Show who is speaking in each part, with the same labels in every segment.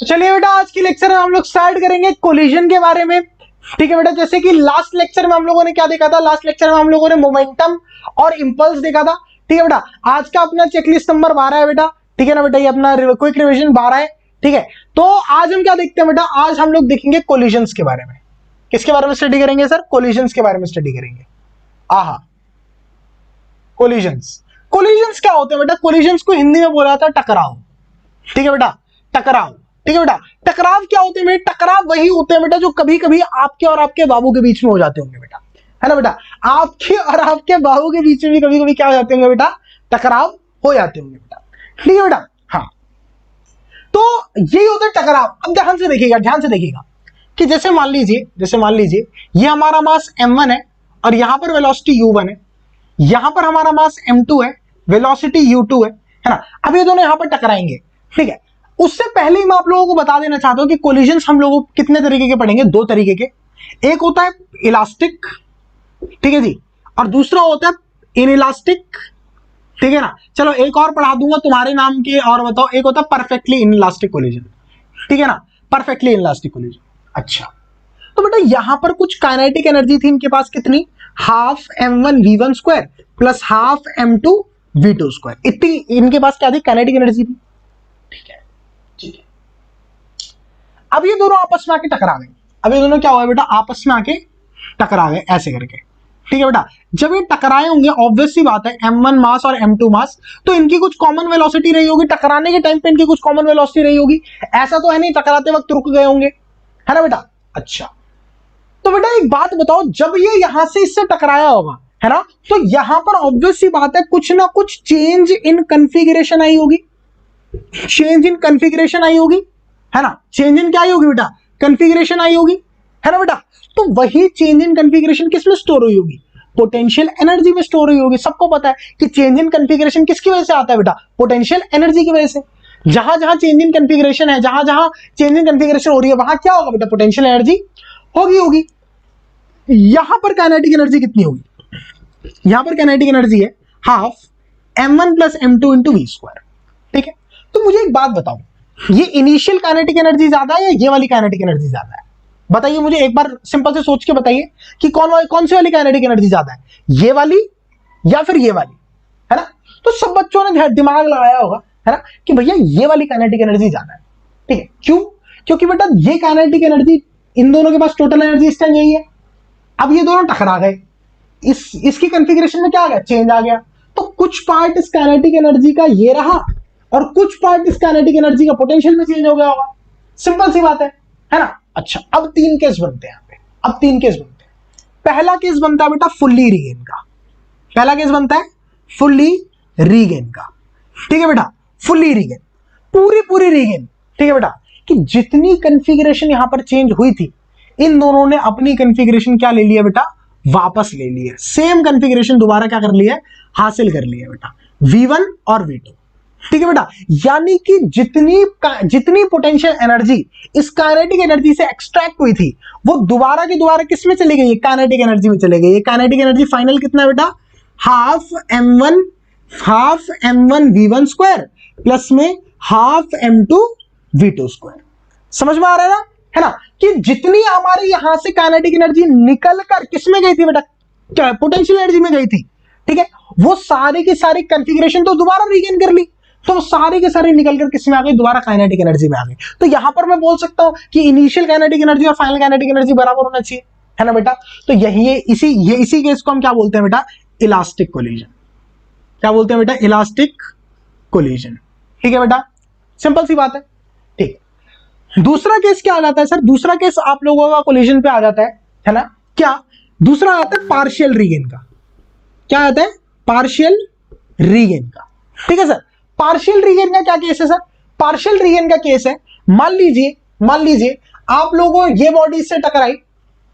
Speaker 1: तो चलिए बेटा आज के लेक्चर में हम लोग स्टार्ट करेंगे कोलिजन के बारे में। ठीक है बेटा, जैसे कि लास्ट लेक्चर में हम लोगों ने क्या देखा था, लास्ट लेक्चर में हम लोगों ने मोमेंटम और इंपल्स देखा था। ठीक है बेटा, आज का अपना चेकलिस्ट नंबर 12 है बेटा। ठीक है ना बेटा, ये अपना क्विक रिवीजन 12 है। ठीक है, तो आज हम क्या देखते हैं बेटा, आज हम लोग देखेंगे कोलिजन्स के बारे में। किसके बारे में स्टडी करेंगे सर? कोलिजन्स के बारे में स्टडी करेंगे। आहा, कोलिजन्स। कोलिजन्स क्या होते हैं बेटा? कोलिजन्स को हिंदी में बोला जाता है टकराव। ठीक है बेटा, टकराव। ठीक है बेटा, टकराव क्या होते हैं बेटा? टकराव वही होते हैं बेटा जो कभी कभी आपके और आपके बाबू के बीच में हो जाते होंगे बेटा, है ना बेटा। आपके और आपके बाबू के बीच में भी कभी कभी क्या हो जाते होंगे बेटा? टकराव हो जाते होंगे बेटा। ठीक है बेटा, हाँ, तो यही होता है टकराव। अब ध्यान से देखिएगा, ध्यान से देखिएगा कि जैसे मान लीजिए ये हमारा मास m1 है और यहां पर वेलोसिटी u1 है, यहां पर हमारा मास m2 है, वेलोसिटी u2 है ना। अब ये दोनों यहां पर टकराएंगे। ठीक है, उससे पहले ही मैं आप लोगों को बता देना चाहता हूं कि कोलिजन्स हम लोगों को कितने तरीके के पढ़ेंगे, दो तरीके के। एक होता है इलास्टिक, ठीक है जी, और दूसरा होता है इनइलास्टिक। ठीक है ना, चलो एक और पढ़ा दूंगा तुम्हारे नाम के, और बताओ। एक होता है परफेक्टली इनइलास्टिक कोलिजन। ठीक है ना, परफेक्टली इनइलास्टिक कोलिजन। अच्छा, तो बेटा यहां पर कुछ काइनेटिक एनर्जी थी इनके पास, कितनी? Half m1 v1 square plus half m2 v2 square. इतनी इनके पास क्या थी? काइनेटिक एनर्जी थी। ठीक है, ठीक है। अब ये दोनों आपस में आके टकरा गए। अब ये दोनों क्या हुआ बेटा? आपस में आके टकरा गए ऐसे करके। ठीक है बेटा, जब ये टकराए होंगे, ऑब्वियस सी बात है, m1 मास और m2 मास, तो इनकी कुछ कॉमन वेलोसिटी रही होगी। टकराने के टाइम पे इनकी कुछ कॉमन वेलोसिटी रही होगी। ऐसा तो है नहीं टकराते वक्त रुक गए होंगे, है ना बेटा। अच्छा, तो बेटा एक बात बताओ, जब ये यहां से इससे टकराया होगा, है ना, तो यहां पर ऑब्वियस सी बात है कुछ ना कुछ चेंज इन कन्फिगरेशन आई होगी। चेंज इन कन्फिगरेशन आई होगी, है ना। चेंज इन क्या आई होगी बेटा? कन्फिगरेशन आई होगी, है ना बेटा। तो वही चेंज इन कन्फिगरेशन किस में स्टोर हुई होगी? पोटेंशियल एनर्जी में स्टोर हुई होगी। सबको पता है कि चेंज इन कन्फिगरेशन किसकी वजह से आता है बेटा? पोटेंशियल एनर्जी की वजह से। जहां जहां चेंज इन कन्फिगरेशन है, जहां जहां चेंज इन कन्फिगरेशन हो रही है, वहां क्या होगा बेटा? पोटेंशियल एनर्जी होगी। यहां पर काइनेटिक एनर्जी कितनी होगी? यहां पर काइनेटिक एनर्जी है half m1 plus m2 into V square. ठीक है, तो मुझे एक बात बताओ, ये इनिशियल काइनेटिक एनर्जी ज्यादा है या ये वाली काइनेटिक एनर्जी ज्यादा है? बताइए मुझे एक बार, सिंपल से सोच के बताइए कि कौन सी वाली काइनेटिक एनर्जी ज्यादा है, ये वाली या फिर ये वाली, है ना। तो सब बच्चों ने दिमाग लगाया होगा, है ना, कि भैया ये वाली काइनेटिक एनर्जी ज्यादा है। ठीक है, क्यों? क्योंकि बेटा ये काइनेटिक एनर्जी, इन दोनों के पास टोटल एनर्जी इस टाइम यही है। अब ये दोनों टकरा गए, इसकी कन्फिगरेशन में क्या आ गया? चेंज आ गया। तो कुछ पार्ट इस काइनेटिक एनर्जी का ये रहा और कुछ पार्ट इस काइनेटिक एनर्जी का पोटेंशियल में चेंज हो गया होगा। सिंपल सी बात है ना। अच्छा, अब तीन केस बनते हैं यहाँ पे। अब तीन केस बनते हैं। पहला केस बनता है बेटा फुल्ली रीगेन का। पहला केस बनता है फुल्ली रीगेन का। ठीक है बेटा, फुल्ली रीगेन, पूरी रीगेन। ठीक है बेटा, कि जितनी कन्फिगरेशन यहां पर चेंज हुई थी, इन दोनों ने अपनी कन्फिगरेशन क्या ले लिया बेटा? वापस ले लिया। सेम कन्फिगरेशन दोबारा क्या कर लिया? हासिल कर लिया बेटा, v1 और v2। ठीक है बेटा, यानी कि जितनी पोटेंशियल एनर्जी इस काइनेटिक एनर्जी से एक्सट्रैक्ट हुई थी, वो दोबारा की दोबारा किस में चली गई? काइनेटिक एनर्जी में चली गई। काइनेटिक एनर्जी फाइनल कितना है बेटा? Half m1 v1 square plus में हाफ m2 v2 स्क्वायर। समझ में आ रहा है ना, कि जितनी हमारी यहां से काइनेटिक एनर्जी निकल कर किस में गई थी बेटा? पोटेंशियल एनर्जी में गई थी। ठीक है, वो सारी की सारी कन्फिगरेशन तो दोबारा रीगेन कर ली, तो सारी के सारी निकल कर किस में आ गई? दोबारा काइनेटिक एनर्जी में आ गई। तो यहां पर मैं बोल सकता हूं कि इनिशियल काइनेटिक एनर्जी और फाइनल काइनेटिक एनर्जी बराबर होना चाहिए, है ना बेटा। तो यही है, इसी केस को हम क्या बोलते हैं बेटा? Elastic collision. क्या बोलते हैं बेटा? Elastic collision. ठीक है बेटा, सिंपल सी बात है। ठीक, दूसरा केस क्या आ जाता है सर? दूसरा केस आप लोगों का कोलिजन पे आ जाता है ना। क्या? दूसरा आता है पार्शियल रीगेन का। क्या आता है? पार्शियल रीगेन का। ठीक है सर, पार्शियल रीगेन का क्या केस है सर? पार्शियल रीगेन का केस है, मान लीजिए आप लोगों ये बॉडी से टकराई,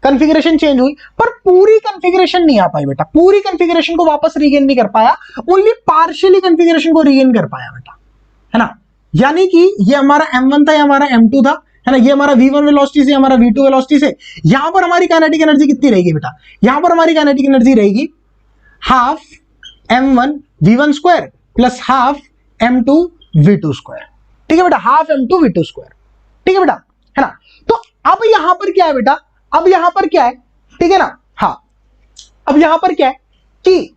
Speaker 1: कन्फिगरेशन चेंज हुई, पर पूरी कन्फिगरेशन नहीं आ पाई बेटा। पूरी कन्फिगरेशन को वापस रीगेन नहीं कर पाया, ओनली पार्शियली कन्फिगरेशन को रीगेन कर पाया बेटा, है ना। यानी कि ये हमारा m1 था, ये हमारा m2 था, है ना, ये हमारा v1 वेलोसिटी से, हमारा v2 वेलोसिटी से। यहां पर हमारी काइनेटिक एनर्जी कितनी रहेगी बेटा? यहां पर हमारी काइनेटिक एनर्जी रहेगी half m1 v1 square plus half m2 v2 square. ठीक है बेटा, हाफ m2 v2 स्क्वायर। ठीक है बेटा, है ना। तो अब यहां पर क्या है बेटा, अब यहां पर क्या है, ठीक है ना, हाँ, अब यहां पर क्या है कि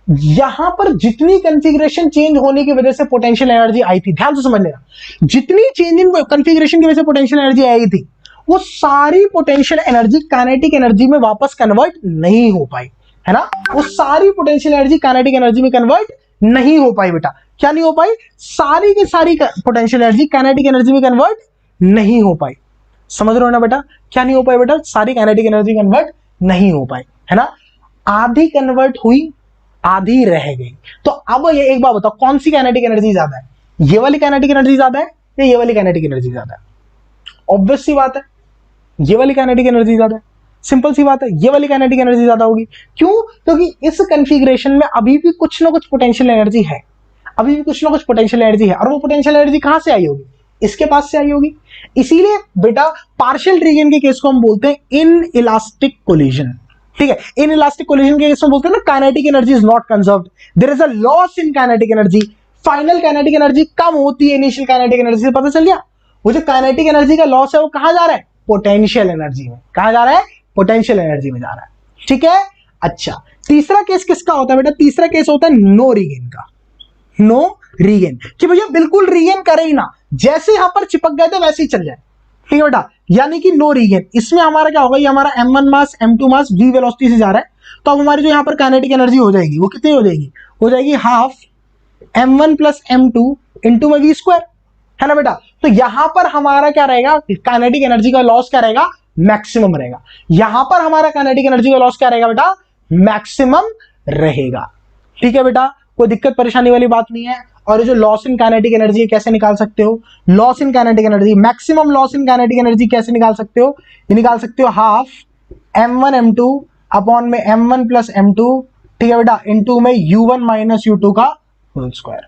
Speaker 1: यहां पर जितनी कॉन्फ़िगरेशन चेंज होने की वजह से पोटेंशियल एनर्जी आई थी, ध्यान से समझ लेना, जितनी चेंज इन कॉन्फ़िगरेशन की वजह से पोटेंशियल एनर्जी आई थी, वो सारी पोटेंशियल एनर्जी काइनेटिक एनर्जी में वापस कन्वर्ट नहीं हो पाई, है ना। वो सारी पोटेंशियल एनर्जी काइनेटिक एनर्जी में कन्वर्ट नहीं हो पाई बेटा। क्या नहीं हो पाई? सारी की सारी पोटेंशियल एनर्जी काइनेटिक एनर्जी में कन्वर्ट नहीं हो पाई। समझ रहे हो ना बेटा? क्या नहीं हो पाई बेटा? सारी काइनेटिक एनर्जी कन्वर्ट नहीं हो पाई, है ना। आधी कन्वर्ट हुई, आधी रह गई। तो अब ये एक बात बताओ, कौन सी काइनेटिक एनर्जी ज्यादा है? ये वाली काइनेटिक एनर्जी ज्यादा है या ये वाली काइनेटिक एनर्जी ज्यादा है? ऑब्वियस सी बात है, ये वाली काइनेटिक एनर्जी ज्यादा है। सिंपल सी बात है, ये वाली काइनेटिक एनर्जी ज्यादा होगी। क्यों? क्योंकि इस कॉन्फ़िगरेशन में अभी भी कुछ ना कुछ पोटेंशियल एनर्जी है, अभी भी कुछ ना कुछ पोटेंशियल एनर्जी है। और वो पोटेंशियल एनर्जी कहां से आई होगी? इसके पास से आई होगी। इसीलिए बेटा पार्शियल रीजन के केस को हम बोलते हैं इन इलास्टिक कोलिजन, ठीक है। इन इलास्टिक कोलिजन के केस में बोलते हैं ना kinetic energy is not conserved, there is a loss in kinetic energy. Final kinetic energy कम होती है इनिशियल काइनेटिक एनर्जी से, पता चल गया। वो जो काइनेटिक एनर्जी का लॉस है वो कहां जा रहा है? पोटेंशियल एनर्जी में। कहां जा रहा है? पोटेंशियल एनर्जी में जा रहा है, ठीक है। अच्छा, तीसरा केस किसका होता है बेटा? तीसरा केस होता है नो रीगेन का। नो रीगेन, कि भैया बिल्कुल रीगेन करे ही ना, जैसे यहां पर चिपक गए थे वैसे ही चल जाए, ठीक है बेटा, यानी कि नो रीगेन। इसमें हमारा क्या होगा? ये हमारा m1 मास m2 मास v वेलोसिटी से जा रहा है, तो अब हमारी जो यहां पर काइनेटिक एनर्जी हो जाएगी वो कितनी हो जाएगी? हो जाएगी half m1 plus m2 into में v स्क्वायर, है ना बेटा। तो यहां पर हमारा क्या रहेगा? काइनेटिक एनर्जी का लॉस क्या रहेगा? मैक्सिमम रहेगा। यहां पर हमारा काइनेटिक एनर्जी का लॉस क्या रहेगा बेटा? मैक्सिमम रहेगा, ठीक है बेटा। कोई दिक्कत परेशानी वाली बात नहीं है। और ये जो लॉस इन काइनेटिक एनर्जी कैसे निकाल सकते हो? Loss in kinetic energy, maximum loss in kinetic energy कैसे निकाल सकते हो? ये निकाल सकते हो हाफ m1 m2 अपॉन में m1 प्लस m2, ठीक है बेटा, इनटू में u1 माइनस u2 का होल स्क्वायर,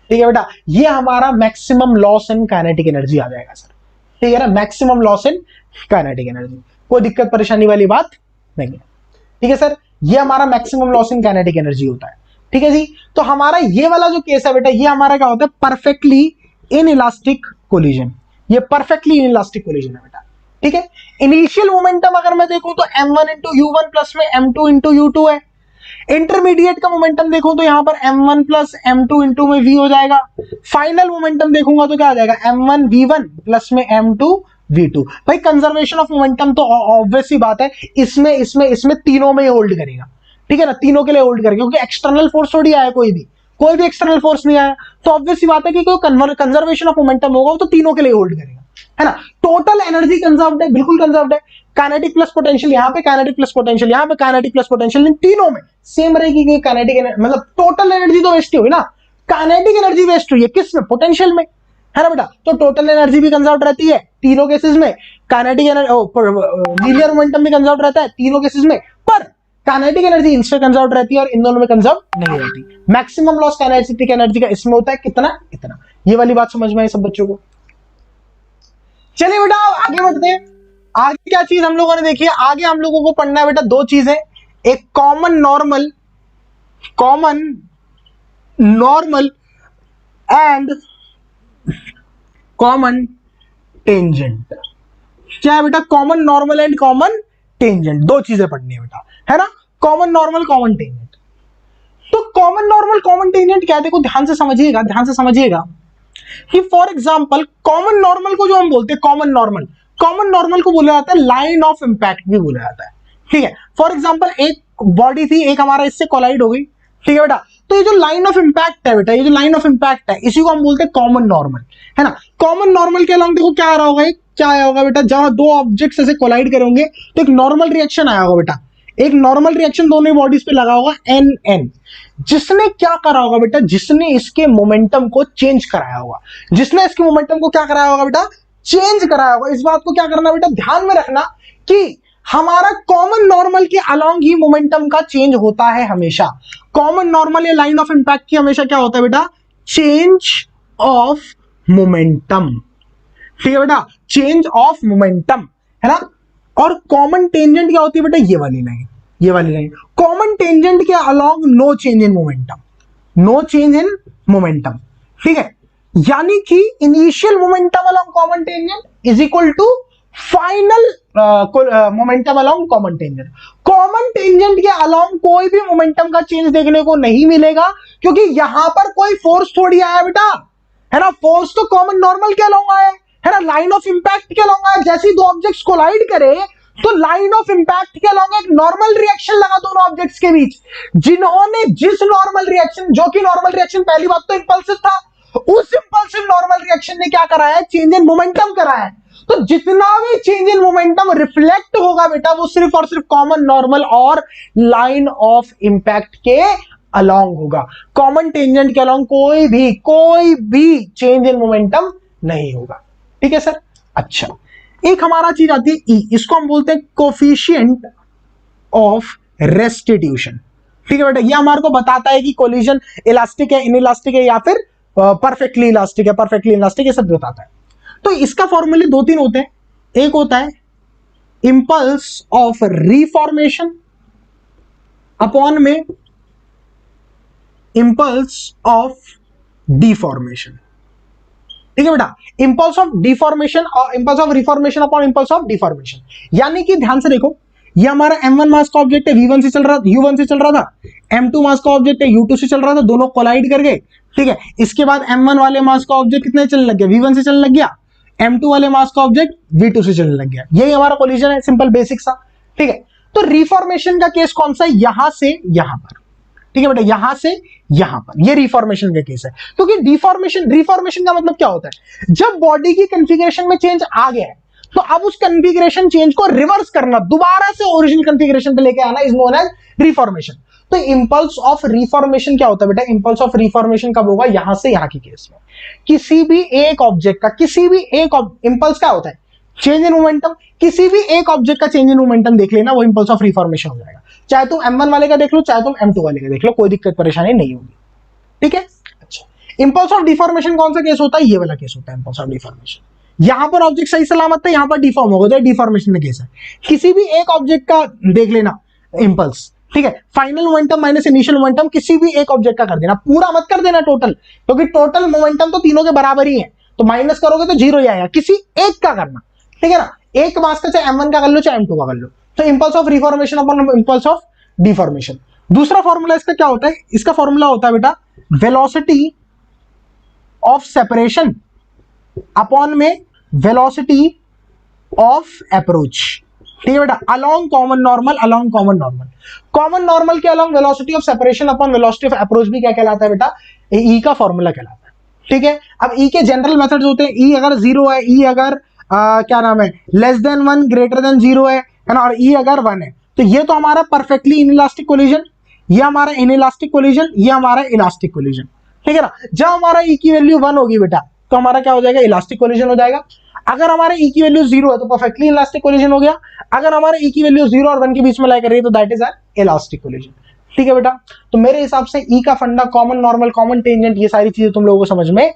Speaker 1: ठीक है बेटा। ये हमारा maximum loss in kinetic energy आ जाएगा सर, ठीक है ना, maximum loss in kinetic energy. कोई दिक्कत परेशानी वाली बात नहीं है, ठीक है सर। ये हमारा maximum loss in kinetic energy होता है, ठीक है जी। तो हमारा ये वाला जो केस है बेटा, ये हमारा क्या होता है? Perfectly in elastic collision. ये परफेक्टली इन इलास्टिक कोलिजन है बेटा, ठीक है। इनिशियल मोमेंटम अगर मैं देखूं तो m1 इंटू u1 प्लस में m2 इंटू u2 है। इंटरमीडिएट का मोमेंटम देखूं तो यहां पर m1 प्लस m2 इंटू में v हो जाएगा। फाइनल मोमेंटम देखूंगा तो क्या आ जाएगा? m1 v1 प्लस में m2 v2। भाई कंजर्वेशन ऑफ मोमेंटम तो ऑब्वियस सी बात है, इसमें इसमें इसमें तीनों में होल्ड करेगा, ठीक है ना, तीनों के लिए होल्ड करेगा, क्योंकि एक्सटर्नल फोर्स थोड़ी आया, कोई भी एक्सटर्नल फोर्स नहीं आया। तो ऑब्वियस सी बात है कि कोई कंजर्वेशन ऑफ मोमेंटम होगा वो तो तीनों के लिए होल्ड करेगा, है ना। टोटल एनर्जी कंजर्व्ड है, बिल्कुल कंजर्व्ड है। काइनेटिक प्लस पोटेंशियल यहां पे, काइनेटिक प्लस पोटेंशियल यहां पे, काइनेटिक प्लस पोटेंशियल इन तीनों में सेम रहेगी। काइनेटिक मतलब टोटल एनर्जी तो वेस्ट हुई ना, काइनेटिक एनर्जी वेस्ट हुई है किसमें? पोटेंशियल में, है ना बेटा। तो टोटल एनर्जी भी कंजर्व रहती है तीनों केसेस में। काइनेटिक एनर्जी, लीनियर मोमेंटम भी कंजर्व रहता है तीनों केसेस में, पर काइनेटिक एनर्जी इनसे कंजर्व रहती है और इन दोनों में कंजर्व नहीं रहती। मैक्सिमम लॉस काइनेटिक एनर्जी का इसमें होता है कितना? इतना। ये वाली बात समझ में आई सब बच्चों को? चलिए बेटा आगे बढ़ते हैं। आगे क्या चीज हम लोगों ने देखी है? आगे हम लोगों को पढ़ना है बेटा दो चीजें, एक common normal and common tangent. क्या है बेटा? Common normal and common tangent, दो चीजें पढ़नी है बेटा, है ना। Common normal, common tangent. तो कॉमन नॉर्मल, कॉमन टेंजेंट क्या है? देखो ध्यान से समझिएगा कि फॉर एग्जांपल कॉमन नॉर्मल को जो हम बोलते हैं कॉमन नॉर्मल को बोला जाता है लाइन ऑफ इंपैक्ट भी बोला जाता है, ठीक है। फॉर एग्जांपल एक बॉडी थी, एक हमारा इससे कोलाइड हो गई, ठीक है बेटा। तो ये जो लाइन ऑफ इंपैक्ट है बेटा, ये जो लाइन ऑफ इंपैक्ट है इसी को हम बोलते हैं कॉमन नॉर्मल, है ना। कॉमन नॉर्मल के अलॉन्ग देखो क्या आ रहा होगा, क्या आया होगा बेटा? जहां दो ऑब्जेक्ट्स ऐसे कोलाइड करेंगे तो एक नॉर्मल रिएक्शन आया होगा बेटा, एक नॉर्मल रिएक्शन दोनों बॉडीज पे लगा होगा NN। जिसने क्या करा होगा बेटा? जिसने इसके मोमेंटम को चेंज कराया होगा, जिसने इसके मोमेंटम को क्या कराया होगा बेटा? चेंज कराया होगा। इस बात को क्या करना बेटा? ध्यान में रखना कि हमारा कॉमन नॉर्मल के अलॉन्ग ही मोमेंटम का चेंज होता है हमेशा। कॉमन नॉर्मल या लाइन ऑफ इंपैक्ट की हमेशा क्या होता है बेटा? चेंज ऑफ मोमेंटम, ठीक है बेटा, चेंज ऑफ मोमेंटम, है ना। और कॉमन टेंजेंट क्या होती है बेटा? ये वाली लाइन। कॉमन टेंजेंट के along no change in momentum, ठीक है। यानी कि initial momentum along common tangent is equal to final momentum along common tangent. Common tangent के अलोंग कोई भी मोमेंटम का चेंज देखने को नहीं मिलेगा, क्योंकि यहां पर कोई फोर्स थोड़ी आया बेटा, है ना। फोर्स तो कॉमन नॉर्मल के अलोंग आया है ना, लाइन ऑफ इंपैक्ट के अलोंग आया। जैसे दो ऑब्जेक्ट्स कोलाइड करे तो लाइन ऑफ इंपैक्ट के अलोंग एक नॉर्मल रिएक्शन लगा दोनों ऑब्जेक्ट्स के बीच, जिन्होंने जिस नॉर्मल रिएक्शन, जो कि नॉर्मल रिएक्शन पहली बात तो इंपल्सिव था, उस इंपल्सिव नॉर्मल रिएक्शन ने क्या कराया है, चेंज इन मोमेंटम कराया है। तो जितना भी चेंज इन मोमेंटम रिफ्लेक्ट होगा बेटा, वो सिर्फ और सिर्फ कॉमन नॉर्मल और लाइन ऑफ इंपैक्ट के अलोंग होगा। कॉमन टेंजेंट के अलोंग कोई भी चेंज इन मोमेंटम नहीं होगा। ठीक है सर। अच्छा, एक हमारा चीज आती है ई, इसको हम बोलते हैं कोफिशिएंट ऑफ रेस्टिट्यूशन। ठीक है बेटा, ये हमारे को बताता है कि कोलिजन इलास्टिक है, इनइलास्टिक है, या फिर परफेक्टली इलास्टिक है, परफेक्टली इलास्टिक, ये सब बताता है। तो इसका फॉर्मूले दो तीन होते हैं। एक होता है इंपल्स ऑफ रिफॉर्मेशन अपॉन में इंपल्स ऑफ डिफॉर्मेशन। ठीक है बेटा, इंपल्स ऑफ डिफॉर्मेशन और impulse of reformation upon impulse of deformation. यानी कि ध्यान से देखो, ये हमारा m1 मास का ऑब्जेक्ट है, v1 से चल रहा, u1 से चल रहा था, m2 मास का ऑब्जेक्ट है, u2 से चल रहा था, दोनों कोलाइड कर गए। ठीक है, इसके बाद m1 वाले मास का ऑब्जेक्ट कितने चलने लग गया, v1 से चलने लग गया, m2 वाले मास का ऑब्जेक्ट v2 से चलने लग गया। यही हमारा कोलिजन है, सिंपल बेसिक सा। ठीक है, तो रिफॉर्मेशन का केस कौन सा है, यहां से यहां पर। ठीक है बेटा, यहां से यहां पर, ये रिफॉर्मेशन का केस है। क्योंकि रिफॉर्मेशन का मतलब क्या होता है, जब बॉडी की कॉन्फ़िगरेशन में चेंज आ गया है, तो अब उस कॉन्फ़िगरेशन चेंज को रिवर्स करना, दोबारा से ओरिजिनल कॉन्फ़िगरेशन पे लेके आना, इज नोन एज रिफॉर्मेशन। तो इंपल्स ऑफ रिफॉर्मेशन क्या होता है बेटा, इंपल्स ऑफ रिफॉर्मेशन कब होगा, यहां से यहां की केस में। किसी भी एक ऑब्जेक्ट का, किसी भी एक इंपल्स क्या होता है, चेंज इन मोमेंटम। किसी भी एक ऑब्जेक्ट का चेंज इन मोमेंटम देख लेना, वो इंपल्स ऑफ रिफॉर्मेशन हो जाएगा। चाहे तुम m1 वाले का देख लो, चाहे तुम m2 वाले का देख लो, कोई दिक्कत परेशानी नहीं होगी। ठीक है। अच्छा, इंपल्स ऑफ डिफॉर्मेशन कौन सा केस होता है, ये वाला केस होता है इंपल्स ऑफ डिफॉर्मेशन। यहां पर ऑब्जेक्ट सही सलामत था, यहां पर डिफॉर्म हो गया, डिफॉर्मेशन का केस है। किसी भी एक ऑब्जेक्ट का देख लेना इंपल्स, ठीक है, final momentum minus initial momentum किसी भी एक ऑब्जेक्ट का कर देना, पूरा मत कर देना टोटल, क्योंकि टोटल मोमेंटम तो तीनों के बराबर ही है, तो माइनस करोगे तो जीरो ही आएगा। किसी एक का करना, ठीक है ना, एक मास का, चाहे m1 का कर लो, चाहे m2 का कर लो। तो impulse of reformation upon impulse of deformation. दूसरा फॉर्मूला इसका क्या होता है, इसका फॉर्मूला होता है बेटा वेलोसिटी ऑफ सेपरेशन अपॉन में वेलोसिटी ऑफ अप्रोच। ठीक है बेटा, along common normal, along common normal, common normal के along velocity of separation upon velocity of approach भी क्या कहलाता है बेटा, ई का फॉर्मूला कहलाता है। ठीक है, अब ई के जनरल मेथड्स होते हैं, ई अगर जीरो है, ई अगर क्या नाम है, लेस देन 1 ग्रेटर देन 0 है ना, और ई अगर 1 है, तो ये तो हमारा परफेक्टली इनइलास्टिक कोलिजन, ये हमारा इनइलास्टिक कोलिजन, ये हमारा इलास्टिक कोलिजन। ठीक है ना, जब हमारा ई की वैल्यू 1 होगी बेटा, तो हमारा क्या हो जाएगा, इलास्टिक कोलिजन हो जाएगा। अगर हमारे ई की वैल्यू 0 है तो परफेक्टली इलास्टिक कोलिजन हो गया। अगर हमारे ई की वैल्यू 0 और 1 के बीच में लाई कर रही है तो दैट इज इलास्टिक कोलिजन। ठीक है बेटा, तो मेरे हिसाब से ई का फंडा, कॉमन नॉर्मल, कॉमन टेंजेंट, ये सारी चीजें तुम लोगों को समझ में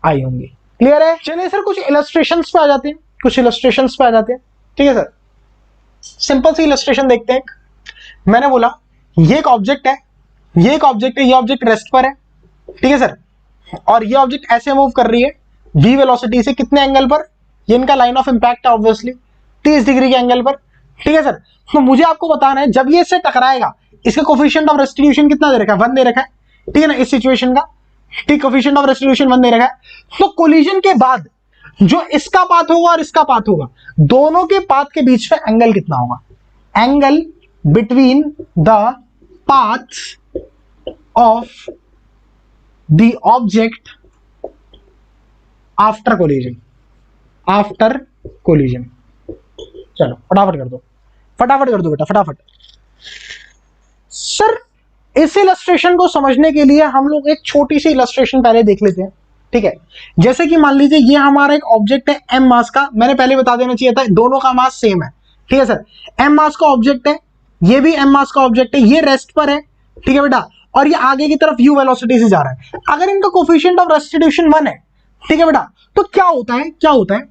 Speaker 1: आई होंगी। क्लियर है। चलिए सर कुछ इलस्ट्रेशंस पे आ जाते हैं, कुछ इलस्ट्रेशंस पे आ जाते हैं। ठीक है सर, सिंपल सी इलस्ट्रेशन देखते हैं। मैंने बोला ये एक ऑब्जेक्ट है, ये एक ऑब्जेक्ट है, ये ऑब्जेक्ट रेस्ट पर है। ठीक है सर, और ये ऑब्जेक्ट ऐसे मूव कर रही है v वेलोसिटी से, कितने एंगल पर, ये इनका लाइन ऑफ इंपैक्ट है ऑब्वियसली 30 डिग्री के एंगल पर। ठीक है सर, तो मुझे आपको बताना है जब ये इससे टकराएगा, इसका कोफिशिएंट ऑफ रेस्टिट्यूशन कितना दे रखा है, 1 दे रखा है। ठीक है ना, इस सिचुएशन का ठीक कोफिशिएंट ऑफ रेस्टिट्यूशन 1 दे रखा है। तो कोलिजन के बाद जो इसका पाथ होगा और इसका पाथ होगा, दोनों के पाथ के बीच में एंगल कितना होगा, angle between the path of the object after collision, after collision. चलो फटाफट कर दो, फटाफट कर दो बेटा, फटाफट। सर इस इलस्ट्रेशन को समझने के लिए हम लोग एक छोटी सी इलस्ट्रेशन पहले देख लेते हैं। ठीक है, जैसे कि मान लीजिए ये हमारा एक ऑब्जेक्ट है m मास का, मैंने पहले बता देना चाहिए था, दोनों का मास सेम है। ठीक है सर, m मास का ऑब्जेक्ट है, ये भी m मास का ऑब्जेक्ट है, ये रेस्ट पर है। ठीक है बेटा, और ये आगे की तरफ u वेलोसिटी से जा रहा है। अगर इनका कोफिशिएंट ऑफ रेस्टिट्यूशन 1 है, ठीक है बेटा, तो क्या होता है, क्या होता है,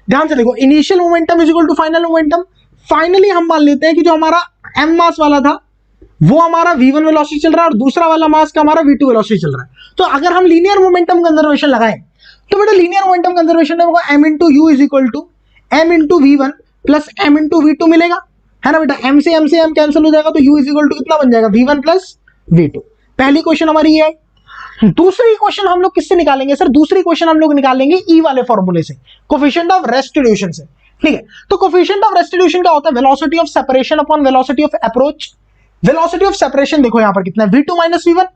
Speaker 1: ध्यान से देखो, initial momentum is equal to final momentum. Finally हम मान लेते हैं कि जो हमारा m मास वाला था, वो हमारा v1 वेलोसिटी चल रहा है और दूसरा वाला मास का हमारा v2 वेलोसिटी चल रहा है। तो अगर हम लीनियर मोमेंटम कंजर्वेशन लगाएं तो बेटा लीनियर मोमेंटम कंजर्वेशन में हमको m into U is equal to m into v1 plus m into v2 मिलेगा, है ना बेटा। m से m कैंसिल हो जाएगा तो u इज इक्वल टू कितना बन जाएगा, v1 प्लस v2। पहली क्वेश्चन हमारी ये है। दूसरी क्वेश्चन हम लोग किससे निकालेंगे सर, दूसरी क्वेश्चन हम लोग निकालेंगे ई वाले फॉर्मूले से, कोफिशिएंट ऑफ रेस्टिट्यूशन से, ठीक है। तो कोफिशिएंट ऑफ रेस्टिट्यूशन क्या होता है, velocity of separation upon velocity of approach. Velocity of separation देखो यहां पर कितना है, v2 minus v1।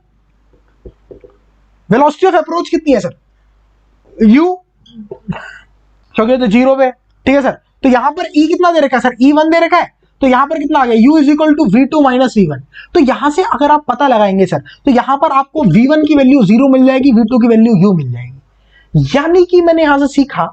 Speaker 1: Velocity of approach कितनी है सर, u, क्योंकि तो जीरो पे, ठीक है सर। तो यहां पर e कितना दे रखा है सर, e1 दे रखा है, तो यहां पर कितना आ गया, u is equal to v2 minus v1। तो यहां से अगर आप पता लगाएंगे सर तो यहां पर आपको v1 की वैल्यू 0 मिल जाएगी, v2 की वैल्यू u मिल जाएगी। यानी कि मैंने यहां से सीखा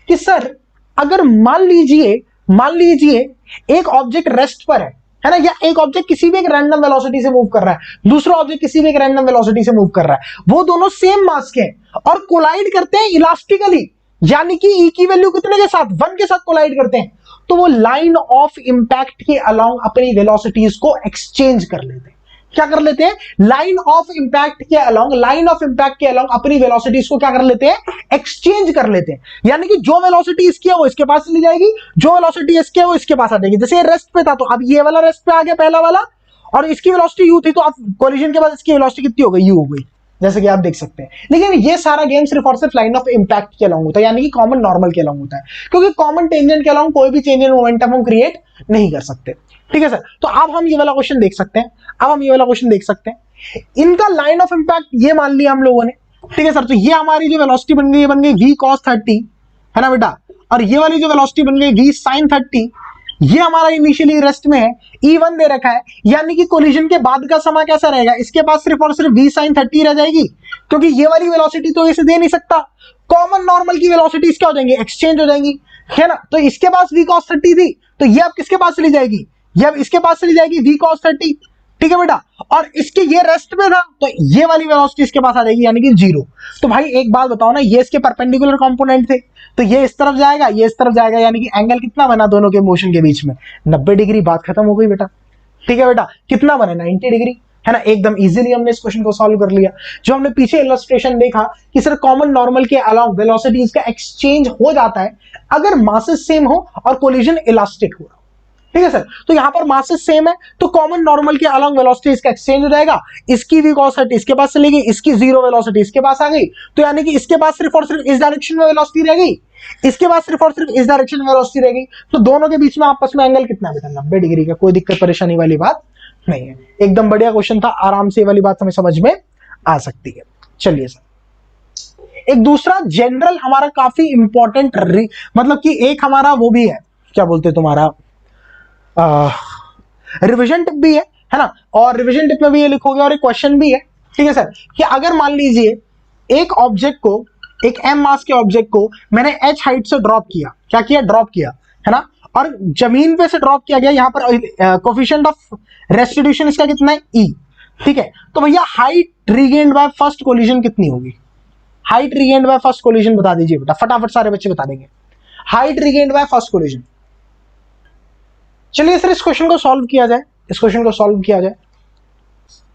Speaker 1: कि सर अगर मान लीजिए एक ऑब्जेक्ट रेस्ट पर है ना, या एक ऑब्जेक्ट किसी भी एक रैंडम वेलोसिटी से मूव कर रहा है, दूसरा ऑब्जेक्ट किसी भी एक रैंडम वेलोसिटी से मूव कर रहा है, वो दोनों सेम मास के हैं और कोलाइड करते हैं इलास्टिकली, यानी कि e की वैल्यू कितने के साथ, 1 के साथ कोलाइड करते हैं, तो वो लाइन ऑफ इंपैक्ट के अलोंग अपनी वेलोसिटीज को एक्सचेंज कर लेते हैं। क्या कर लेते हैं, लाइन ऑफ इंपैक्ट के अलोंग अपनी वेलोसिटीज को क्या कर लेते हैं, एक्सचेंज कर लेते हैं। यानी कि जो वेलोसिटी इसकी है वो इसके पास चली जाएगी, जो वेलोसिटी इसकी है वो इसके पास आ जाएगी। जैसे ये रेस्ट पे था तो अब ये वाला रेस्ट पे आ गया पहला वाला, और इसकी वेलोसिटी u थी तो अब कोलिजन के बाद इसकी वेलोसिटी कितनी हो गई, u हो गई, जैसे कि आप देख सकते हैं। लेकिन ये सारा गेम सिर्फ और सिर्फ लाइन ऑफ इंपैक्ट के अलोंग होता है, यानी कि कॉमन नॉर्मल के अलोंग होता है, क्योंकि कॉमन टेंजेंट के अलोंग कोई भी चेंज इन मोमेंटम हम क्रिएट नहीं कर सकते, ठीक है सर। तो अब हम ये वाला क्वेश्चन देख सकते हैं, इनका लाइन ऑफ इंपैक्ट ये मान लिया हम लोगों ने, ठीक है सर। तो ये हमारी जो वेलोसिटी बन गई v cos 30, है ना बेटा, और ये वाली जो वेलोसिटी बन गई v sin 30, ये हमारा इनिशियली रेस्ट में है, E1 दे रखा है, यानी कि कोलिजन के बाद का समय कैसा रहेगा, इसके पास सिर्फ और सिर्फ v sin 30 रह जाएगी, क्योंकि ये वाली वेलोसिटी तो इसे दे नहीं सकता। कॉमन नॉर्मल की वेलोसिटीज क्या हो जाएंगी, एक्सचेंज हो जाएंगी, है ना। तो इसके पास v cos 30 थी, तो ये अब किसके पास चली जाएगी, ये अब इसके पास चली जाएगी v cos 30, ठीक है बेटा। और इसके ये रेस्ट में था तो ये वाली वेलोसिटी इसके पास आ जाएगी, यानी कि 0। तो भाई एक बात बताओ ना, ये इसके परपेंडिकुलर कंपोनेंट थे, तो ये इस तरफ जाएगा, ये इस तरफ जाएगा, यानी कि एंगल कितना बना दोनों के मोशन के बीच में, 90 डिग्री। बात खत्म हो गई बेटा, ठीक है बेटा। कितना बना, 90 डिग्री, है ना। एकदम इजीली हमने इस क्वेश्चन को सॉल्व कर लिया। जो हमने पीछे इलस्ट्रेशन देखा कि सर कॉमन नॉर्मल के अलाउंग वेलोसिटीज का एक्सचेंज हो जाता है अगर मासेस सेम हो और कोलिजन इलास्टिक हो, ठीक है सर। तो यहां पर मासेस सेम है तो कॉमन नॉर्मल के अलोंग वेलोसिटी इसका एक्सचेंज हो जाएगा, इसकी v cos 30 इसके पास चली गई, इसकी 0 वेलोसिटी इसके पास आ गई, तो यानी कि इसके पास सिर्फ और सिर्फ इस डायरेक्शन में वेलोसिटी रह गई, इसके पास सिर्फ और सिर्फ इस डायरेक्शन में वेलोसिटी रह गई। तो दोनों के बीच में आपस में एंगल कितना बेटा, 90 डिग्री का। कोई दिक्कत परेशानी वाली बात नहीं है, एकदम बढ़िया क्वेश्चन था, आराम से ये वाली बात हमें समझ में आ सकती है। चलिए सर, एक दूसरा जनरल हमारा काफी इंपॉर्टेंट, मतलब कि एक हमारा वो भी है, क्या बोलते तुम्हारा रिवीजन टिप भी है ना। और रिवीजन टिप में भी ये लिखोगे और एक क्वेश्चन भी है, ठीक है सर, कि अगर मान लीजिए एक ऑब्जेक्ट को, एक m मास के ऑब्जेक्ट को मैंने h हाइट से ड्रॉप किया, क्या किया, ड्रॉप किया, है ना, और जमीन पे से ड्रॉप किया गया, यहां पर कोफिशिएंट ऑफ रेस्टिट्यूशन इसका कितना है, e, ठीक है। तो भैया height regained by first collision कितनी होगी, height regained by first collision बता दीजिए बेटा, फटाफट सारे बच्चे बता देंगे। Height regained by first collision, चलिए सर इस क्वेश्चन को सॉल्व किया जाए,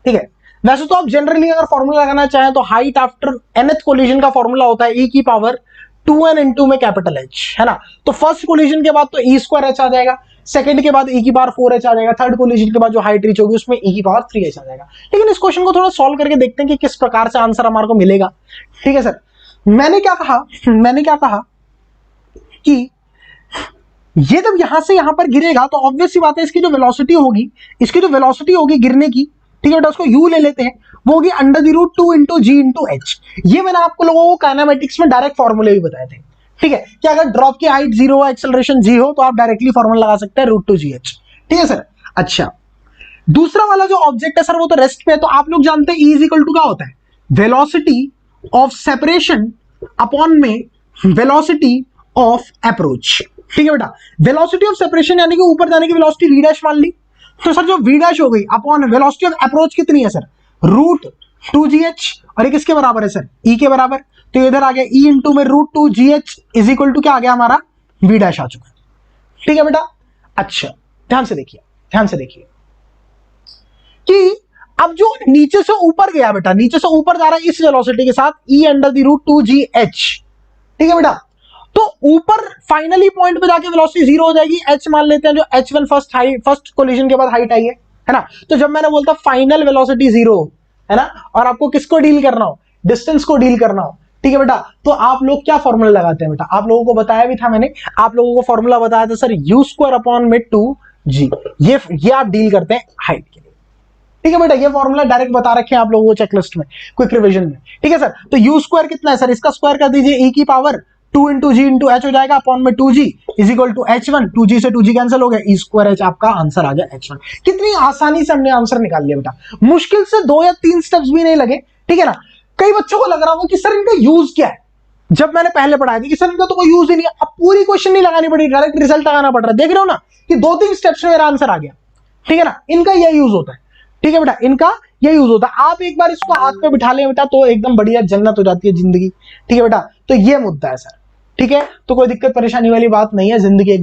Speaker 1: ठीक है। वैसे तो आप जनरली अगर फॉर्मूला लगाना चाहें तो हाइट आफ्टर nth कोलिजन का फॉर्मूला होता है e की पावर 2n into में कैपिटल H, है ना। तो फर्स्ट कोलिजन के बाद तो e स्क्वायर h आ जाएगा, सेकंड के बाद e की पावर 4h आ जाएगा, थर्ड कोलिजन के बाद जो हाइट रीच होगी उसमें e की पावर 3h आ जाएगा। लेकिन इस क्वेश्चन को थोड़ा सॉल्व करके देखते हैं कि किस प्रकार से आंसर हमारे को मिलेगा, ठीक है सर। मैंने क्या कहा कि ये जब यहां से यहां पर गिरेगा तो ऑब्वियस सी बात है इसकी जो वेलोसिटी होगी गिरने की, ठीक है बेटा, उसको u ले लेते हैं, वो होगी √2 into g into h। ये मैंने आपको लोगों को काइनेमेटिक्स में डायरेक्ट फॉर्मूले भी बताए थे, ठीक है, कि अगर ड्रॉप की हाइट 0 हो, एक्सेलरेशन g हो, तो आप डायरेक्टली फॉर्मूला लगा सकते हैं √2gh, ठीक है सर। अच्छा, दूसरा वाला जो ऑब्जेक्ट है सर वो तो रेस्ट पे है, तो आप लोग जानते हैं E इज इक्वल टू क्या होता है, वेलोसिटी ऑफ सेपरेशन अपॉन में वेलोसिटी ऑफ अप्रोच, ठीक है बेटा। वेलोसिटी ऑफ सेपरेशन यानी कि ऊपर जाने की वेलोसिटी v डैश मान ली, तो सर जो v डैश हो गई अपॉन वेलोसिटी ऑफ अप्रोच कितनी है सर, √2gh, और ये किसके बराबर है सर, e के बराबर। तो इधर आ गया e इंटू में √2gh इज इक्वल टू क्या आ गया हमारा, v डैश आ चुका है, ठीक है बेटा। अच्छा ध्यान से देखिए, कि अब जो नीचे से ऊपर गया बेटा, नीचे से ऊपर जा रहा है इस वेलोसिटी के साथ e under the root 2gh, ठीक है बेटा। तो ऊपर फाइनली पॉइंट पे जाके वेलोसिटी जीरो हो जाएगी, h मान लेते हैं जो h1 फर्स्ट कोलिजन के बाद हाइट आई है ना। तो जब मैंने बोलता फाइनल वेलोसिटी जीरो है ना, और आपको किसको डील करना हो, डिस्टेंस को डील करना हो, ठीक है बेटा, तो आप लोग क्या फॉर्मूला लगाते हैं बेटा, आप लोगों को बताया भी था मैंने, आप लोगों को फॉर्मूला बताया था सर u स्क्वायर अपॉन में 2g, ये आप डील करते हैं हाइट के लिए, ठीक है बेटा। ये फॉर्मूला डायरेक्ट बता रखे हैं आप लोगों को चेकलिस्ट में, क्विक रिवीजन में, ठीक है सर। तो u स्क्वायर कितना है सर, इसका स्क्वायर कर दीजिए e की पावर 2 इंटू जी इंटू एच हो जाएगा अपॉन में 2g is equal to h1, 2g से 2g कैंसिल हो गया, e स्क्वायर h आपका आंसर आ गया h1। कितनी आसानी से हमने आंसर निकाल लिया बेटा, मुश्किल से 2 या 3 स्टेप्स भी नहीं लगे, ठीक है ना। कई बच्चों को लग रहा होगा कि सर इनका यूज क्या है, जब मैंने पहले पढ़ाया था कि सर इनका तो कोई यूज ही नहीं है, अब पूरी क्वेश्चन नहीं लगानी पड़ी, डायरेक्ट रिजल्ट लगाना पड़ रहा है। देख रहे हो ना कि 2-3 स्टेप्स में मेरा आंसर आ गया, ठीक है ना। इनका यह यूज होता है, ठीक है बेटा, इनका ये यूज होता है। आप एक बार इसको हाथ में बिठा ले बेटा तो एकदम बढ़िया जन्नत हो जाती है जिंदगी, ठीक है बेटा। तो ये मुद्दा है सर, ठीक है। तो कोई दिक्कत परेशानी वाली बात नहीं है, जिंदगी